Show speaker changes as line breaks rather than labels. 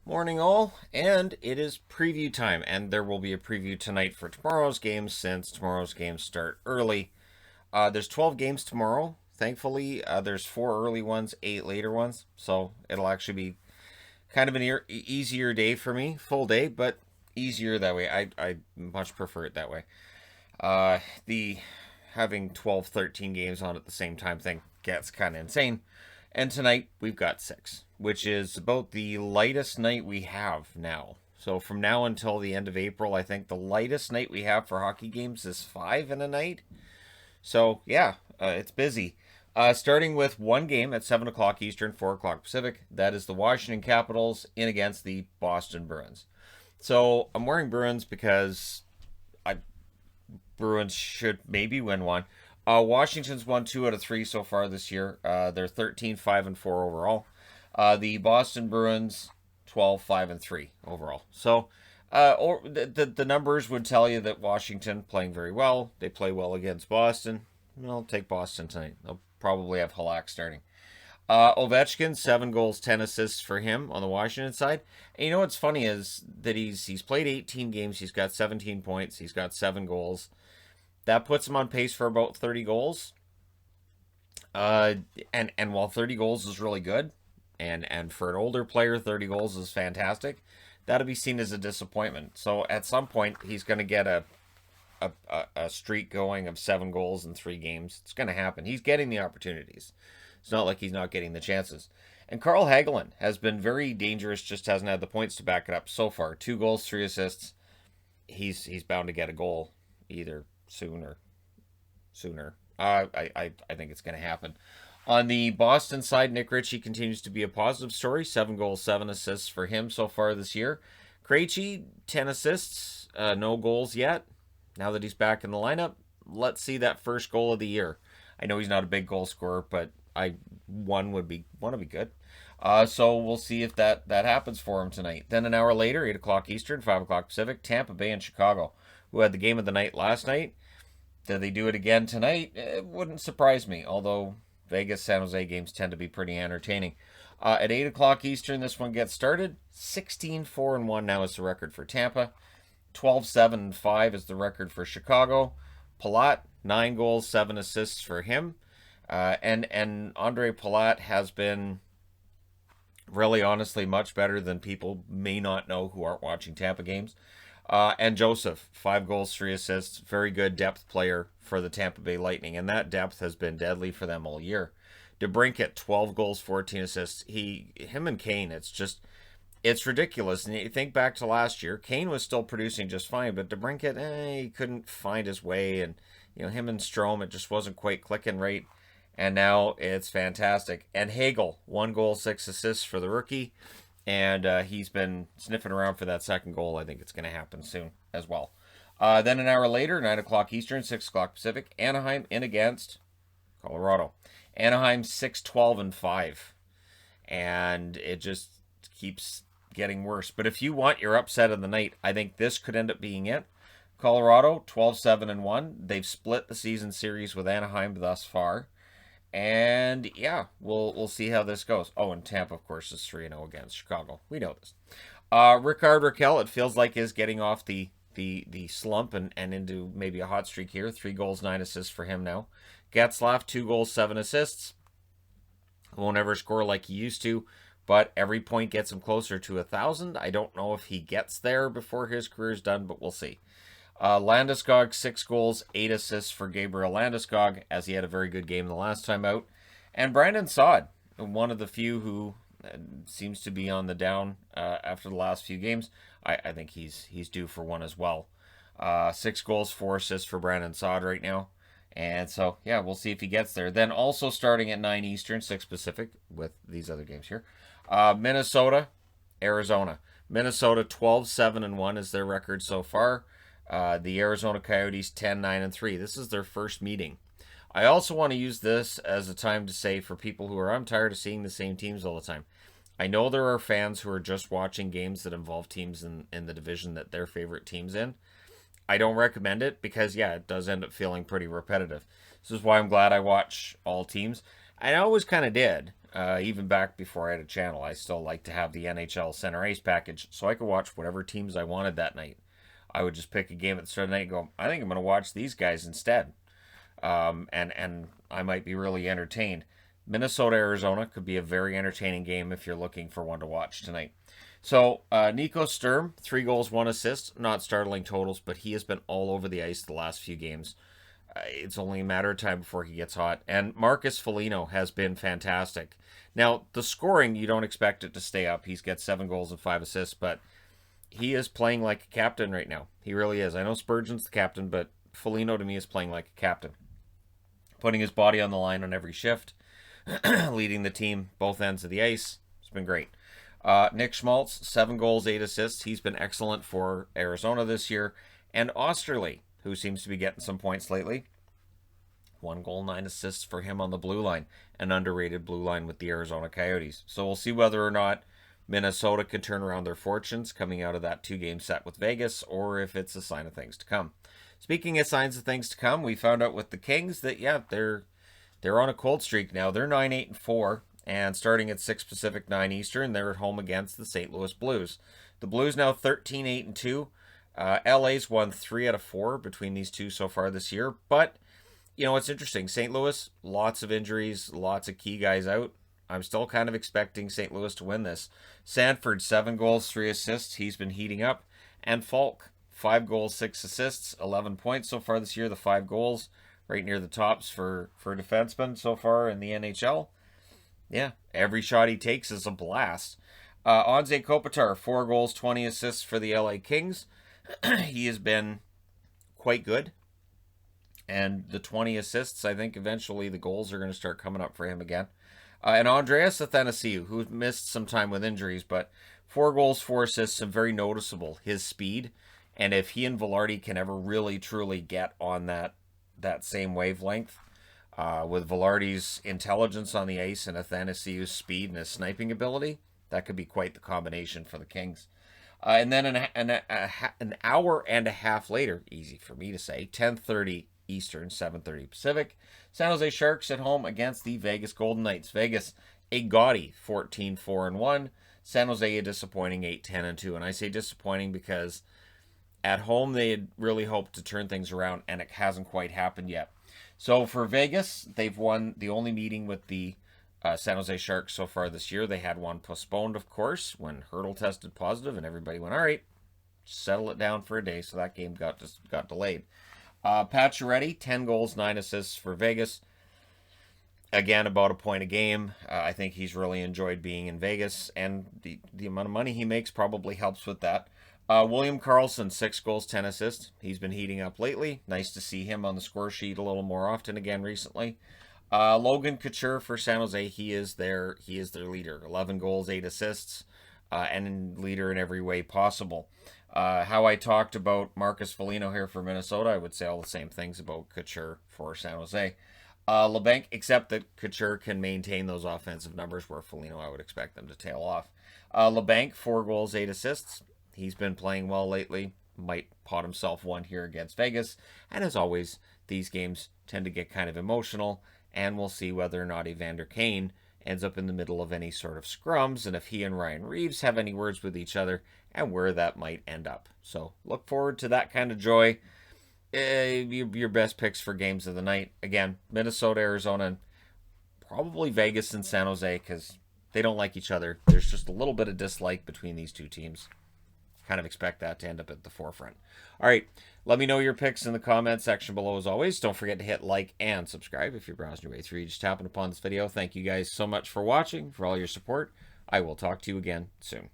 Morning all, and it is preview time, and there will be a preview tonight for tomorrow's games since tomorrow's games start early. There's 12 games tomorrow. Thankfully, there's 4 early ones, 8 later ones, so it'll actually be kind of an easier day for me. Full day, but easier that way. I much prefer it that way. The having 12, 13 games on at the same time thing gets kind of insane. And tonight we've got 6, which is about the lightest night we have now. So from now until the end of April, I think the lightest night we have for hockey games is 5 in a night. So yeah, it's busy. Starting with one game at 7 o'clock Eastern, 4 o'clock Pacific. That is the Washington Capitals in against the Boston Bruins. So I'm wearing Bruins because Bruins should maybe win one. Washington's won 2 out of 3 so far this year. They're 13, 5, and 4 overall. The Boston Bruins 12, 5, and 3 overall. So the numbers would tell you that Washington playing very well. They play well against Boston. I'll take Boston tonight. They'll probably have Halak starting. Ovechkin, 7 goals, 10 assists for him on the Washington side. And you know what's funny is that he's played 18 games. He's got 17 points. He's got 7 goals. That puts him on pace for about 30 goals. And while 30 goals is really good, and for an older player, 30 goals is fantastic, that'll be seen as a disappointment. So at some point, he's going to get a streak going of 7 goals in 3 games. It's going to happen. He's getting the opportunities. It's not like he's not getting the chances. And Carl Hagelin has been very dangerous, just hasn't had the points to back it up so far. 2 goals, 3 assists. He's bound to get a goal either sooner. I think it's going to happen. On the Boston side, Nick Ritchie continues to be a positive story. 7 goals, 7 assists for him so far this year. Krejci, 10 assists, no goals yet. Now that he's back in the lineup, let's see that first goal of the year. I know he's not a big goal scorer, but one would be good. So we'll see if that happens for him tonight. Then an hour later, 8 o'clock Eastern, 5 o'clock Pacific, Tampa Bay and Chicago, who had the game of the night last night. Did they do it again tonight? It wouldn't surprise me, although Vegas San Jose games tend to be pretty entertaining. At 8 o'clock Eastern, this one gets started. 16-4-1 now is the record for Tampa. 12-7-5 is the record for Chicago. Palat, 9 goals, 7 assists for him. And Andre Palat has been really honestly much better than people may not know who aren't watching Tampa games. And Joseph, 5 goals, 3 assists. Very good depth player for the Tampa Bay Lightning. And that depth has been deadly for them all year. DeBrincat, 12 goals, 14 assists. Him and Kane, it's ridiculous. And you think back to last year, Kane was still producing just fine, but DeBrincat, he couldn't find his way. And, him and Strome, it just wasn't quite clicking right. And now it's fantastic. And Hagel, 1 goal, 6 assists for the rookie. And he's been sniffing around for that second goal. I think it's going to happen soon as well. Then an hour later, 9 o'clock Eastern, 6 o'clock Pacific, Anaheim in against Colorado. Anaheim 6-12-5. And it just keeps getting worse. But if you want your upset of the night, I think this could end up being it. Colorado 12-7-1. They've split the season series with Anaheim thus far. And yeah, we'll see how this goes. Oh, and Tampa, of course, is 3-0 against Chicago. We know this. Rickard Rakell, it feels like, is getting off the slump and into maybe a hot streak here. 3 goals, 9 assists for him now. Getzlaf, 2 goals, 7 assists. Won't ever score like he used to, but every point gets him closer to 1,000. I don't know if he gets there before his career's done, but we'll see. Landeskog, 6 goals, 8 assists for Gabriel Landeskog, as he had a very good game the last time out. And Brandon Saad, one of the few who seems to be on the down after the last few games. I think he's due for one as well. 6 goals, 4 assists for Brandon Saad right now. And so, yeah, we'll see if he gets there. Then also starting at 9 Eastern, 6 Pacific, with these other games here. Minnesota, Arizona. Minnesota 12-7-1 is their record so far. The Arizona Coyotes 10-9-3. This is their first meeting. I also want to use this as a time to say for people who are, I'm tired of seeing the same teams all the time. I know there are fans who are just watching games that involve teams in the division that their favorite team's in. I don't recommend it because, yeah, it does end up feeling pretty repetitive. This is why I'm glad I watch all teams. I always kind of did. Even back before I had a channel, I still like to have the NHL Center Ice package so I could watch whatever teams I wanted that night. I would just pick a game at the start of the night and go, I think I'm going to watch these guys instead. And I might be really entertained. Minnesota Arizona could be a very entertaining game if you're looking for one to watch tonight. So Nico Sturm, 3 goals, 1 assist. Not startling totals, but he has been all over the ice the last few games. It's only a matter of time before he gets hot. And Marcus Foligno has been fantastic. Now, the scoring, you don't expect it to stay up. He's got 7 goals and 5 assists, but he is playing like a captain right now. He really is. I know Spurgeon's the captain, but Foligno to me is playing like a captain. Putting his body on the line on every shift, leading the team both ends of the ice. It's been great. Nick Schmaltz, 7 goals, 8 assists. He's been excellent for Arizona this year. And Osterley, who seems to be getting some points lately. 1 goal, 9 assists for him on the blue line. An underrated blue line with the Arizona Coyotes. So we'll see whether or not Minnesota can turn around their fortunes coming out of that 2-game set with Vegas, or if it's a sign of things to come. Speaking of signs of things to come, we found out with the Kings that, yeah, they're on a cold streak now. They're 9-8-4, and starting at 6 Pacific, 9 Eastern, they're at home against the St. Louis Blues. The Blues now 13-8-2. LA's won 3 out of 4 between these two so far this year. But, you know, it's interesting. St. Louis, lots of injuries, lots of key guys out. I'm still kind of expecting St. Louis to win this. Sanford, 7 goals, 3 assists. He's been heating up. And Falk, 5 goals, 6 assists, 11 points so far this year. The 5 goals, right near the tops for defensemen so far in the NHL. Yeah, every shot he takes is a blast. Anze Kopitar, 4 goals, 20 assists for the LA Kings. He has been quite good. And the 20 assists, I think eventually the goals are going to start coming up for him again. And Andreas Athanasiou, who missed some time with injuries, but 4 goals, 4 assists, and very noticeable, his speed. And if he and Velarde can ever really, truly get on that same wavelength, with Velarde's intelligence on the ice and Athanasiou's speed and his sniping ability, that could be quite the combination for the Kings. And then an hour and a half later, easy for me to say, 10:30 Eastern, 7:30 Pacific, San Jose Sharks at home against the Vegas Golden Knights. Vegas, a gaudy 14-4-1. San Jose, a disappointing 8-10-2. And I say disappointing because at home they had really hoped to turn things around, and it hasn't quite happened yet. So for Vegas, they've won the only meeting with the San Jose Sharks so far this year. They had one postponed, of course, when Hurdle tested positive, and everybody went, all right, settle it down for a day. So that game got delayed. Pacioretty, 10 goals, 9 assists for Vegas. Again, about a point a game. I think he's really enjoyed being in Vegas, and the amount of money he makes probably helps with that. William Karlsson, 6 goals, 10 assists. He's been heating up lately. Nice to see him on the score sheet a little more often again recently. Logan Couture for San Jose, he is their leader. 11 goals, 8 assists, and leader in every way possible. How I talked about Marcus Foligno here for Minnesota, I would say all the same things about Couture for San Jose. LeBanc, except that Couture can maintain those offensive numbers where Foligno, I would expect them to tail off. LeBanc, 4 goals, 8 assists. He's been playing well lately. Might pot himself one here against Vegas. And as always, these games tend to get kind of emotional. And we'll see whether or not Evander Kane ends up in the middle of any sort of scrums, and if he and Ryan Reeves have any words with each other, and where that might end up. So look forward to that kind of joy. Your best picks for games of the night. Again, Minnesota, Arizona, and probably Vegas and San Jose, because they don't like each other. There's just a little bit of dislike between these two teams. Kind of expect that to end up at the forefront. All right, let me know your picks in the comment section below as always. Don't forget to hit like and subscribe if you're browsing your way through just tapping upon this video. Thank you guys so much for watching, for all your support. I will talk to you again soon.